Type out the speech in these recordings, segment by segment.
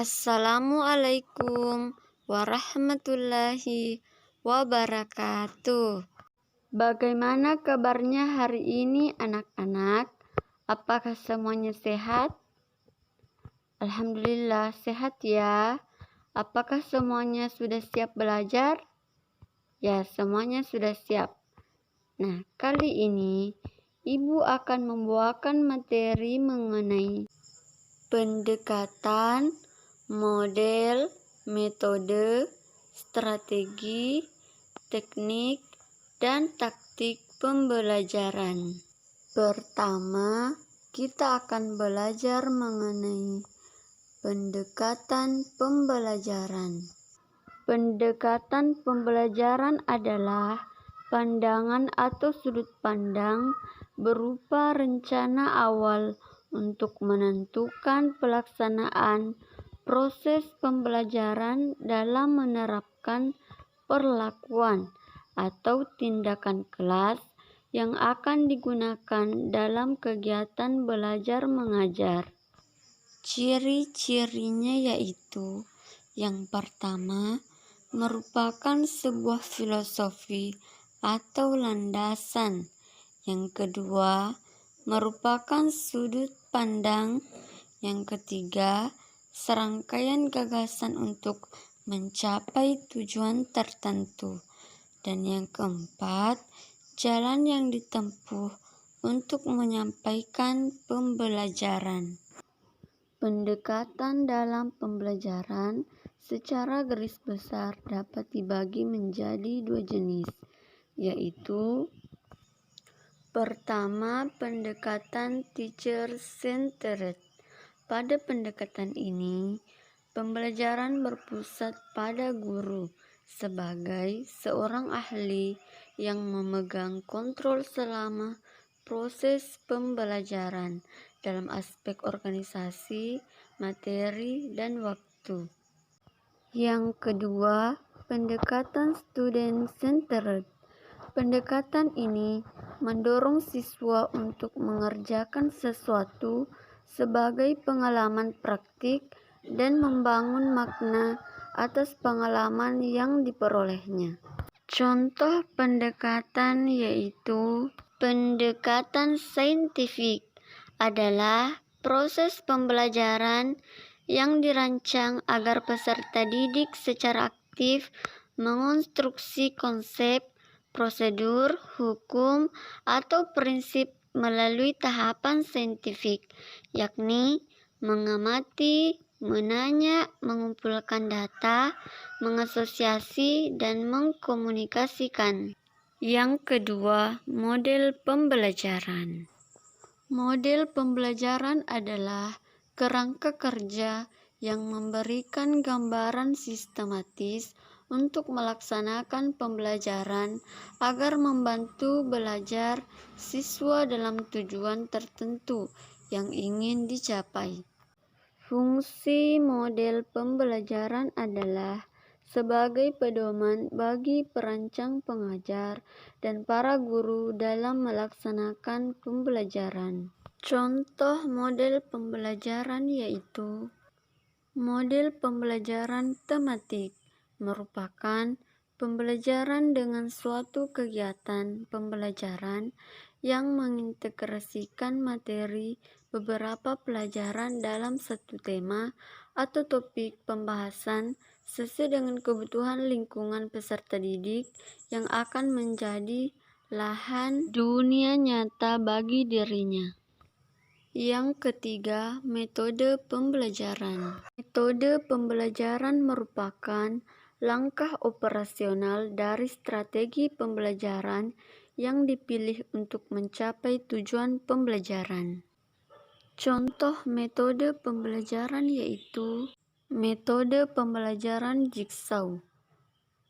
Assalamualaikum warahmatullahi wabarakatuh. Bagaimana kabarnya hari ini anak-anak? Apakah semuanya sehat? Alhamdulillah sehat ya. Apakah semuanya sudah siap belajar? Ya, semuanya sudah siap. Nah, kali ini Ibu akan membawakan materi mengenai pendekatan, model, metode, strategi, teknik, dan taktik pembelajaran. Pertama, kita akan belajar mengenai pendekatan pembelajaran. Pendekatan pembelajaran adalah pandangan atau sudut pandang berupa rencana awal untuk menentukan pelaksanaan proses pembelajaran dalam menerapkan perlakuan atau tindakan kelas yang akan digunakan dalam kegiatan belajar mengajar. Ciri-cirinya yaitu yang pertama, merupakan sebuah filosofi atau landasan. Yang kedua, merupakan sudut pandang. Yang ketiga, serangkaian gagasan untuk mencapai tujuan tertentu. Dan yang keempat, jalan yang ditempuh untuk menyampaikan pembelajaran. Pendekatan dalam pembelajaran secara garis besar dapat dibagi menjadi dua jenis, yaitu pertama, pendekatan teacher-centered. Pada pendekatan ini, pembelajaran berpusat pada guru sebagai seorang ahli yang memegang kontrol selama proses pembelajaran dalam aspek organisasi, materi, dan waktu. Yang kedua, pendekatan student-centered. Pendekatan ini mendorong siswa untuk mengerjakan sesuatu sebagai pengalaman praktik dan membangun makna atas pengalaman yang diperolehnya. Contoh pendekatan yaitu pendekatan saintifik adalah proses pembelajaran yang dirancang agar peserta didik secara aktif mengonstruksi konsep, prosedur, hukum, atau prinsip melalui tahapan saintifik, yakni mengamati, menanya, mengumpulkan data, mengasosiasi, dan mengkomunikasikan. Yang kedua, model pembelajaran. Model pembelajaran adalah kerangka kerja yang memberikan gambaran sistematis untuk melaksanakan pembelajaran agar membantu belajar siswa dalam tujuan tertentu yang ingin dicapai. Fungsi model pembelajaran adalah sebagai pedoman bagi perancang pengajar dan para guru dalam melaksanakan pembelajaran. Contoh model pembelajaran yaitu model pembelajaran tematik, merupakan pembelajaran dengan suatu kegiatan pembelajaran yang mengintegrasikan materi beberapa pelajaran dalam satu tema atau topik pembahasan sesuai dengan kebutuhan lingkungan peserta didik yang akan menjadi lahan dunia nyata bagi dirinya. Yang ketiga, metode pembelajaran. Metode pembelajaran merupakan langkah operasional dari strategi pembelajaran yang dipilih untuk mencapai tujuan pembelajaran. Contoh metode pembelajaran yaitu metode pembelajaran jigsaw.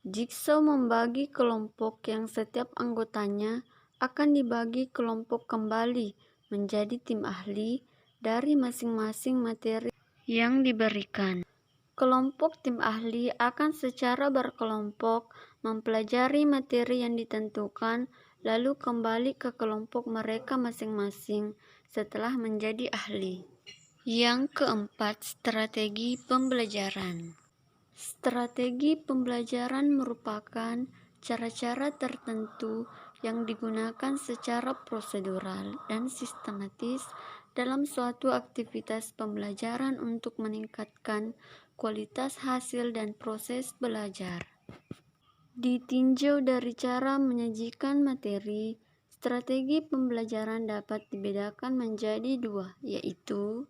Jigsaw membagi kelompok yang setiap anggotanya akan dibagi kelompok kembali menjadi tim ahli dari masing-masing materi yang diberikan. Kelompok tim ahli akan secara berkelompok mempelajari materi yang ditentukan, lalu kembali ke kelompok mereka masing-masing setelah menjadi ahli. Yang keempat, strategi pembelajaran. Strategi pembelajaran merupakan cara-cara tertentu yang digunakan secara prosedural dan sistematis dalam suatu aktivitas pembelajaran untuk meningkatkan kualitas hasil dan proses belajar. Ditinjau dari cara menyajikan materi, strategi pembelajaran dapat dibedakan menjadi dua, yaitu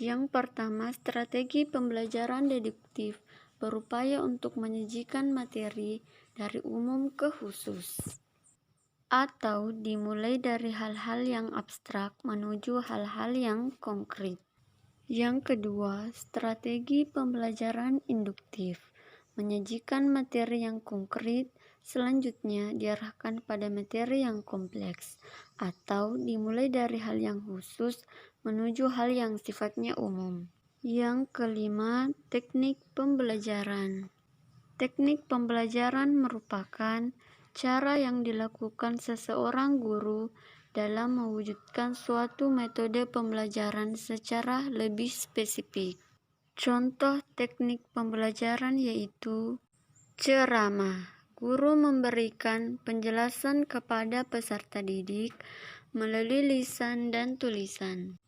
yang pertama, strategi pembelajaran deduktif berupaya untuk menyajikan materi dari umum ke khusus, atau dimulai dari hal-hal yang abstrak menuju hal-hal yang konkret. Yang kedua, strategi pembelajaran induktif menyajikan materi yang konkret, selanjutnya diarahkan pada materi yang kompleks, atau dimulai dari hal yang khusus menuju hal yang sifatnya umum. Yang kelima, teknik pembelajaran. Teknik pembelajaran merupakan cara yang dilakukan seseorang guru dalam mewujudkan suatu metode pembelajaran secara lebih spesifik. Contoh teknik pembelajaran yaitu ceramah. Guru memberikan penjelasan kepada peserta didik melalui lisan dan tulisan.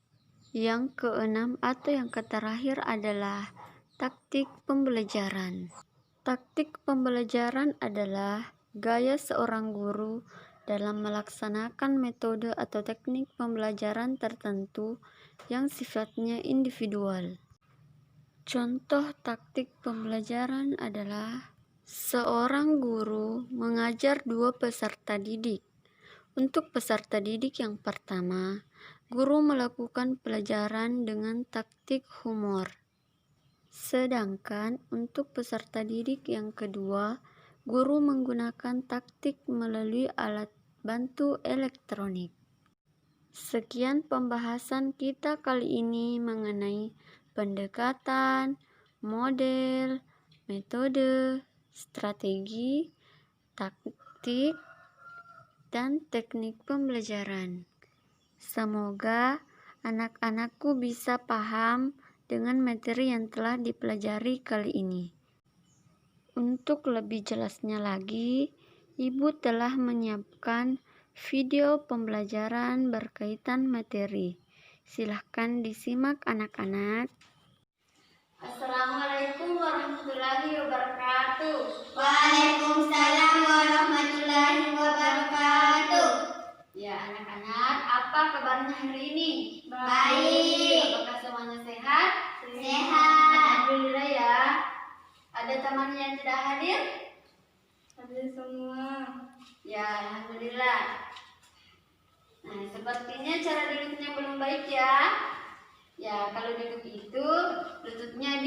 Yang keenam atau yang terakhir adalah taktik pembelajaran. Taktik pembelajaran adalah gaya seorang guru dalam melaksanakan metode atau teknik pembelajaran tertentu yang sifatnya individual. Contoh taktik pembelajaran adalah seorang guru mengajar dua peserta didik. Untuk peserta didik yang pertama, guru melakukan pelajaran dengan taktik humor. Sedangkan untuk peserta didik yang kedua, guru menggunakan taktik melalui alat bantu elektronik. Sekian pembahasan kita kali ini mengenai pendekatan, model, metode, strategi, taktik, dan teknik pembelajaran. Semoga anak-anakku bisa paham dengan materi yang telah dipelajari kali ini. Untuk lebih jelasnya lagi, Ibu telah menyiapkan video pembelajaran berkaitan materi. Silahkan disimak anak-anak. Assalamualaikum warahmatullahi wabarakatuh. Waalaikumsalam warahmatullahi wabarakatuh. Ya anak-anak, apa kabarnya hari ini? Baik. Apakah semuanya sehat? Sehat. Alhamdulillah ya. Ada teman yang tidak hadir? Hadir semua. Ya, alhamdulillah. Nah, sepertinya cara duduknya belum baik ya. Ya, kalau duduk itu lututnya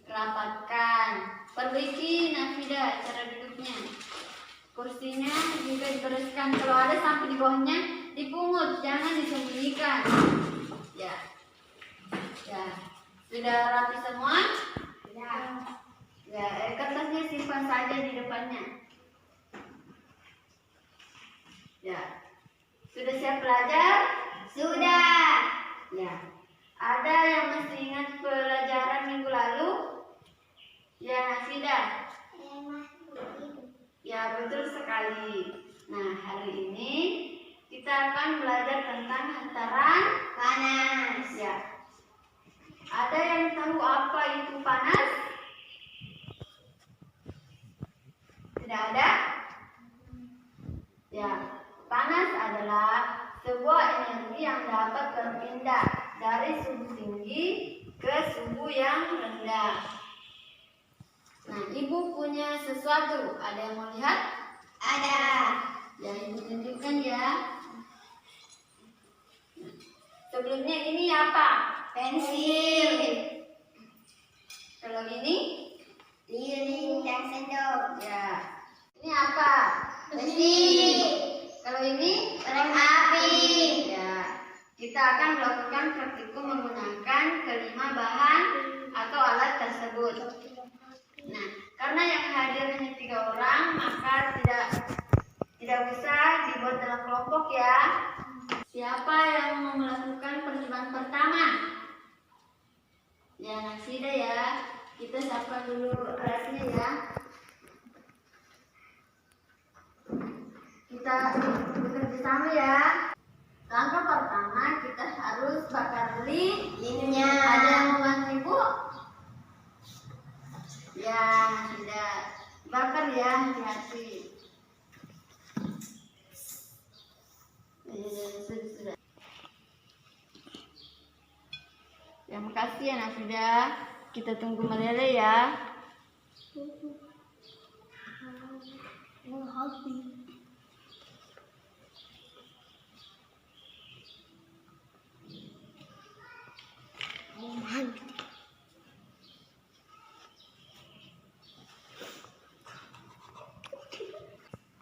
dirapatkan. Perbaiki Nafida cara duduknya. Kursinya juga dibereskan. Kalau ada sampai di bawahnya dipungut, jangan disembunyikan. Ya. Ya. Sudah rapi semua? Ya. Ya, kertasnya simpan saja di depannya. Ya. Sudah siap belajar? Sudah. Ya. Ada yang masih ingat pelajaran minggu lalu? Ya, Nafida. Ya, betul sekali. Nah, hari ini kita akan belajar tentang hantaran Panas. Ya. Ada yang tahu apa itu panas? Tidak ada? Ya, panas adalah sebuah energi yang dapat berpindah dari suhu tinggi ke suhu yang rendah. Nah, Ibu punya sesuatu. Ada yang mau lihat? Ada. Ya, Ibu tunjukkan ya. Sebelumnya ini apa? Pensil. Kalau ini? Lilin dan sendok. Ya. Ini apa? Besi. Kalau ini? Korek api. Ya. Kita akan melakukan praktikum menggunakan kelima bahan atau alat tersebut. Nah, karena yang hadir hanya 3 orang, maka tidak usah dibuat dalam kelompok ya. Siapa yang mau melakukan percobaan pertama? Ya, Nafida ya. Kita siapkan dulu alatnya ya. Kita bekerja sama ya. Langkah pertama kita harus bakar lilinnya. Ada yang mau bantu Ibu? Ya, sudah. Bakar ya, hati-hati. Sudah. Ya, makasih ya Nafida. Kita tunggu meleleh ya.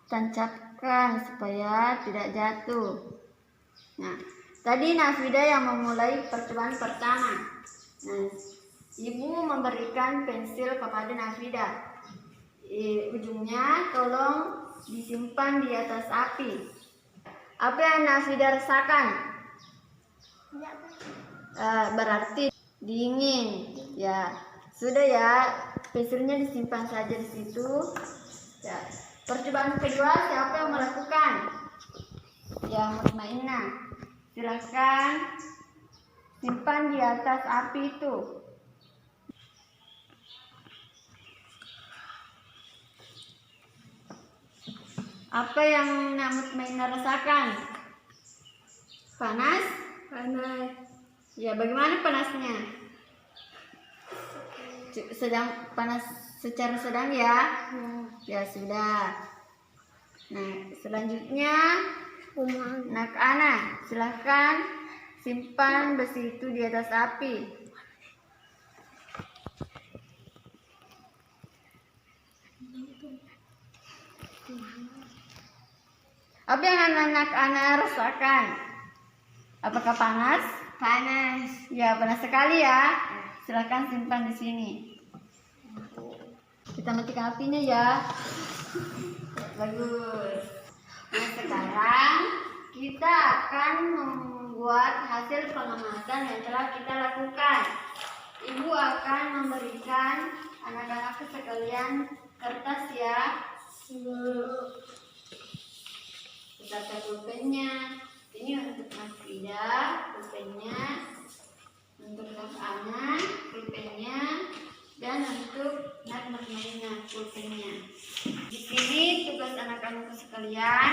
Tancapkan supaya tidak jatuh. Nah, tadi Nafida yang memulai percobaan pertama. Nah, Ibu memberikan pensil kepada Nafida. Ujungnya tolong disimpan di atas api. Apa yang Nafida rasakan? Berarti dingin. Ya, sudah ya. Pensilnya disimpan saja di situ. Ya. Percobaan kedua, siapa yang melakukan? Ya, Mutmainah. Silakan simpan di atas api itu. Apa yang Mutmainah rasakan? Panas? Panas. Ya, bagaimana panasnya? Sedang panas secara sedang ya? Ya sudah. Nah, selanjutnya anak-anak silahkan simpan besi itu di atas api. Apa yang anak-anak rasakan? Apakah panas? Panas. Ya, panas sekali ya. Silahkan simpan di sini. Kita matikan apinya ya. Bagus. Nah, sekarang kita akan membuat hasil pengamatan yang telah kita lakukan. Ibu akan memberikan anak-anak sekalian kertas ya. Kita pulpennya. Ini untuk Nafida, pulpennya. Untuk anak-anak, pulpennya. Dan untuk Mutmainah pulpennya. Di sini tugas anak-anak sekalian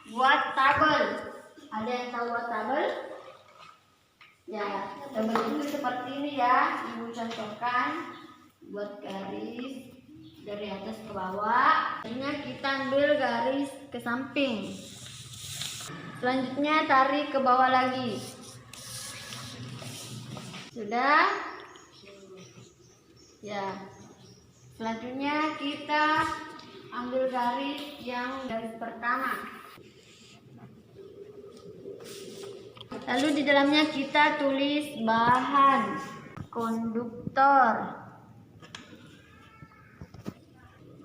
buat tabel. Ada yang tahu buat tabel? Ya, tabel itu seperti ini ya. Ibu contohkan, buat garis dari atas ke bawah. Akhirnya kita ambil garis ke samping. Selanjutnya tarik ke bawah lagi. Sudah? Ya, selanjutnya kita ambil garis yang garis pertama. Lalu di dalamnya kita tulis bahan konduktor.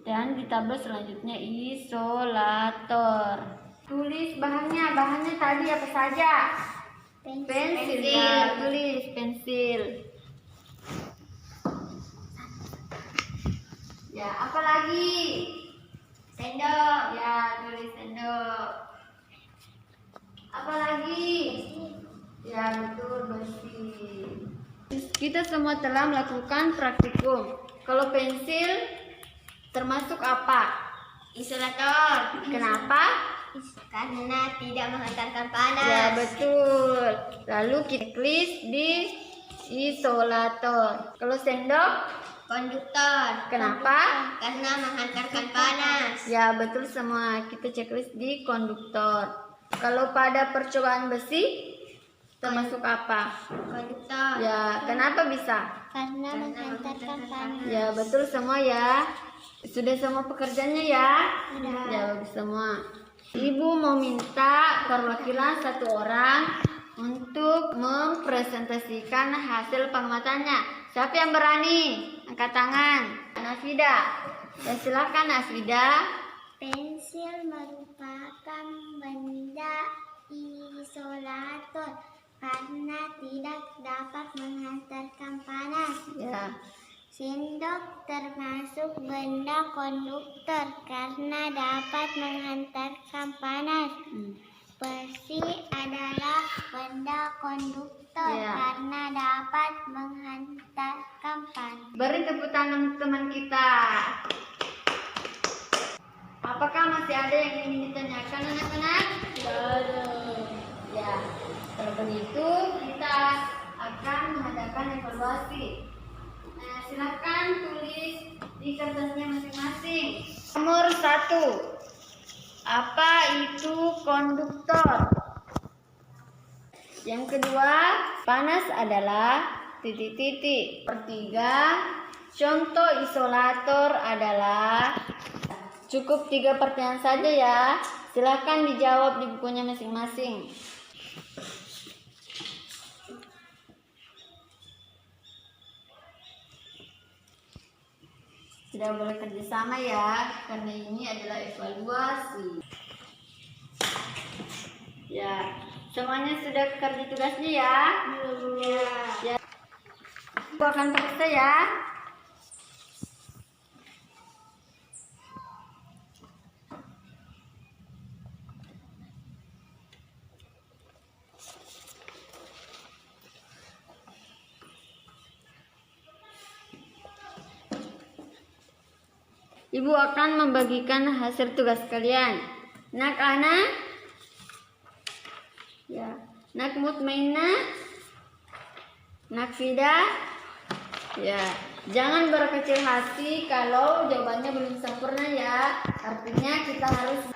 Dan di tabel selanjutnya isolator. Tulis bahannya tadi apa saja? Pensil. Ya, tulis pensil. Ya, apa lagi? Sendok. Ya, tulis sendok. Apa lagi? Ya, betul, besi. Kita semua telah melakukan praktikum. Kalau pensil termasuk apa? Isolator. Kenapa? Karena tidak menghantarkan panas. Ya, betul. Lalu kita tulis di isolator. Kalau sendok? Konduktor. Kenapa? Karena menghantarkan panas. Ya, betul semua. Kita checklist di konduktor. Kalau pada percobaan besi termasuk apa? Konduktor. Ya, kenapa bisa? Karena menghantarkan panas. Ya, betul semua ya. Sudah semua pekerjaannya ya? Sudah. Ya, bagus semua. Ibu mau minta perwakilan satu orang untuk mempresentasikan hasil pengamatannya. Siapa yang berani? Angkat tangan. Nafida. Ya, silakan Nafida. Pensil merupakan benda isolator karena karena tidak dapat menghantarkan panas. Ya. Sendok termasuk benda konduktor karena dapat menghantarkan panas. Besi adalah benda konduktor karena dapat menghantarkan panas. Beri tepuk tangan teman kita. Apakah masih ada yang ingin ditanyakan anak-anak? Ya, kalau begitu kita akan mengadakan evaluasi. Nah, silakan tulis di kertasnya masing-masing. Nomor 1. Apa itu konduktor? Yang kedua, panas adalah titik-titik. Ketiga, contoh isolator adalah. Cukup 3 pertanyaan saja ya. Silakan dijawab di bukunya masing-masing. Tidak boleh kerjasama ya, karena ini adalah evaluasi. Ya, semuanya sudah kerja tugasnya ya? Ya. Aku akan periksa ya. Ibu akan membagikan hasil tugas kalian. Nak Ana? Ya. Nak Mutmainah? Nak Fida? Ya. Jangan berkecil hati kalau jawabannya belum sempurna ya. Artinya kita harus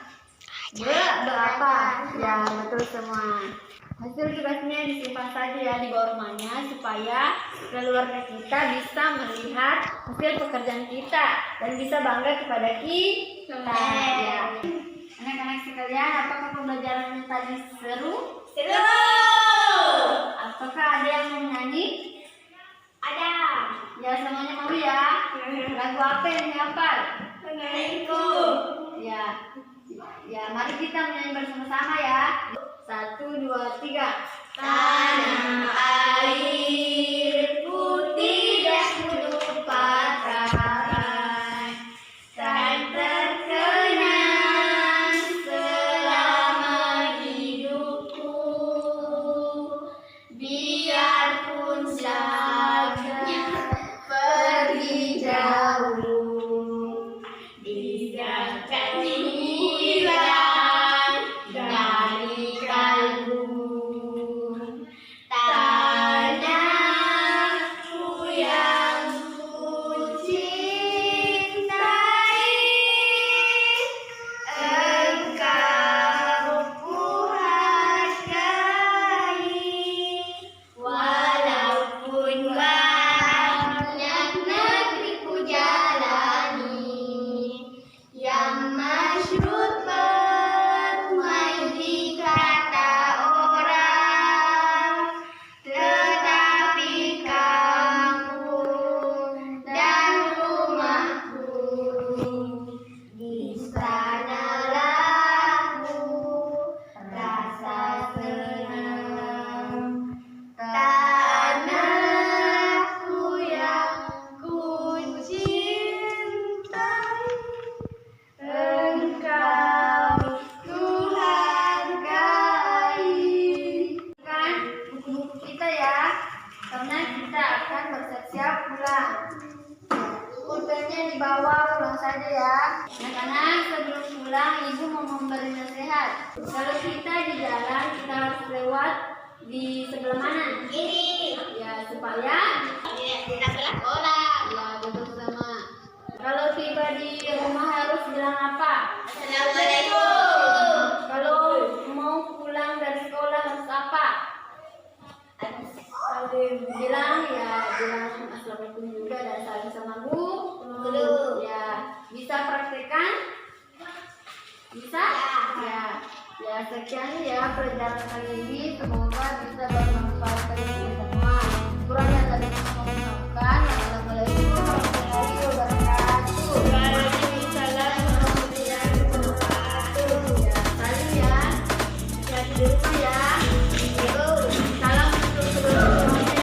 berapa? Ya, betul semua. Hasil tugasnya disimpan saja ya di bawah rumahnya supaya keluarga kita bisa melihat hasil pekerjaan kita dan bisa bangga kepada kita. Ya. Anak-anak sekalian, apakah pembelajaran tadi seru? Seru! Apakah ada yang mau menyanyi? Ada. Ya, semuanya mau ya. Lagu apa yang dihafal? Mengenaiku. Ya. Ya, mari kita menyanyi bersama-sama ya. 1, 2, 3. Tanah airku tidak lupakan, kan terkenang selama hidupku. Biarpun jaga pergi jauh, disangkan hilang dari kalbu. Tanahku yang ku cintai, engkau ku hargai. Walaupun banyak negeri ku jalani, yang masyhur permai di kata orang, tetapi kampung dan rumahku di sanalah rasa senang. Tanahku yang ku cintai, engkau ku hargai. Kan buku-buku kita ya, karena kita akan bersiap-siap pulang. Pulpennya dibawa pulang saja ya. Anak-anak, sebelum pulang ibu mau memberi nasihat. Kalau kita di jalan, kita harus lewat di sebelah mana? Kiri. Ya, supaya Tidak belah orang. ya betul sama. Kalau tiba di rumah harus bilang apa? Assalamualaikum. Kalau mau pulang dari sekolah harus apa? Bilang assalamualaikum juga dan saling sama guru. Ya, bisa praktekkan? Bisa? Ya. Ya, sekian ya pelajaran kali ini, semoga bisa bermanfaat.